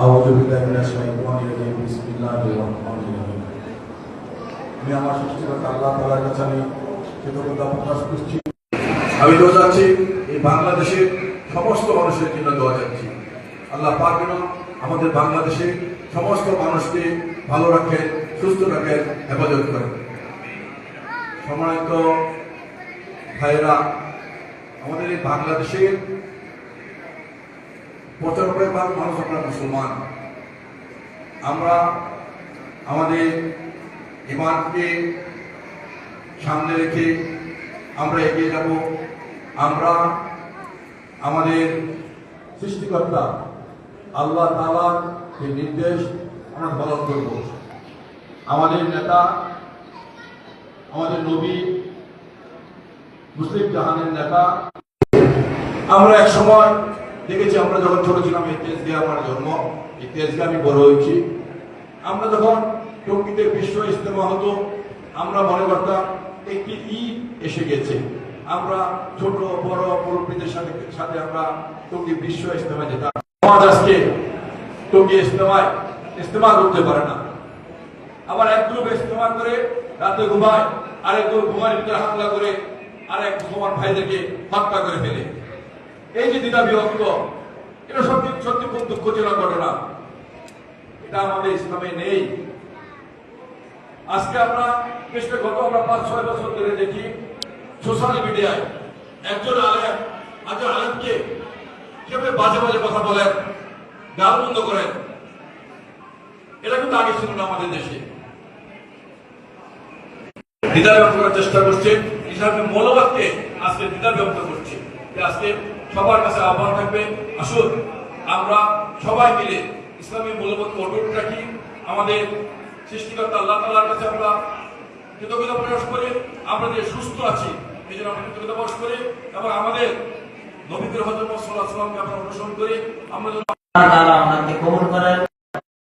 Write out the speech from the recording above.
আউযু বিল্লাহি মিনাশ শাইতানির রাজিম বিসমিল্লাহির রহমানির রহিম। আমি আমার সৃষ্টিকর্তা আল্লাহ তাআলার কাছে আমি কৃতজ্ঞতা প্রকাশ করছি। আমি দোয়া চাচ্ছি এই বাংলাদেশের সমস্ত মানুষের জন্য দোয়া চাচ্ছি। আল্লাহ পাক যেন আমাদের বাংলাদেশে সমস্ত মানুষকে ভালো রাখেন, সুস্থ রাখেন, হেফাজত করেন। সম্মানিত ভাইয়েরা, আমাদের এই বাংলাদেশের ৯৫% মানুষ আমরা মুসলমান। আমরা আমাদের ঈমানকে সামনে রেখে আমরা এগিয়ে যাব। আমরা আমাদের সৃষ্টিকর্তা আল্লাহ তাআলার যে নির্দেশ আমরা পালন করব। আমাদের নেতা, আমাদের নবী, মুসলিম জাহানের নেতা, আমরা এক সময় দেখেছি, আমরা যখন ছোট ছিলাম, এই তেজগাঁয়ে আমার জন্ম, এই তেজগাঁয়ে আমি বড় হয়েছি। আমরা যখন টঙ্গীতে বিশ্ব ইজতেমা হতো, আমরা মনে করতাম একটি ঈদ এসে গেছে। আমরা ছোট বড় মুরব্বীদের সাথে আমরা টঙ্গী বিশ্ব ইজতেমা যেতাম। সমাজ আজকে টঙ্গী ইজতেমা করতে পারে না। আবার এক গ্রুপ ইজতেমা করে রাতে ঘুমায়, আরেক গ্রুপ ঘুমার ভিতরে হামলা করে আরেক মুসলমান ভাইদেরকে হত্যা করে ফেলে। এই যে দ্বিধা বিভক্ত, এটা সত্যি খুব দুঃখজনক ঘটনা। এটা আমাদের ইসলামে নেই। আজকে আমরা গত ৫-৬ বছর ধরে দেখি সোশ্যাল মিডিয়ায় একজন আলেমকে কিভাবে বাজে বাজে কথা বলেন, গালমন্দ করেন। এটা কিন্তু আগে ছিল না আমাদের দেশে। দ্বিধা ব্যক্ত করার চেষ্টা করছে, ইসলামের মৌলবাদকে আজকে দ্বিধা ব্যক্ত করছে। আজকে সবার কাছে আহ্বান থাকবে, আসুন আমরা সবাই মিলে ইসলামী মূল্যবোধকে অটুট রাখি। আমাদের সৃষ্টিকর্তা আল্লাহ তাআলার কাছে আমরা কৃতজ্ঞতা প্রকাশ করি। আমরা যে সুস্থ আছি এই জন্য আমরা কৃতজ্ঞতা প্রকাশ করি, এবং আমাদের নবী হযরত মুহাম্মদ সাল্লাল্লাহু আলাইহি ওয়াসাল্লামকে আমরা অনুসরণ করি। আমরা আল্লাহ তাআলা আমাদেরকে কবুল করেন।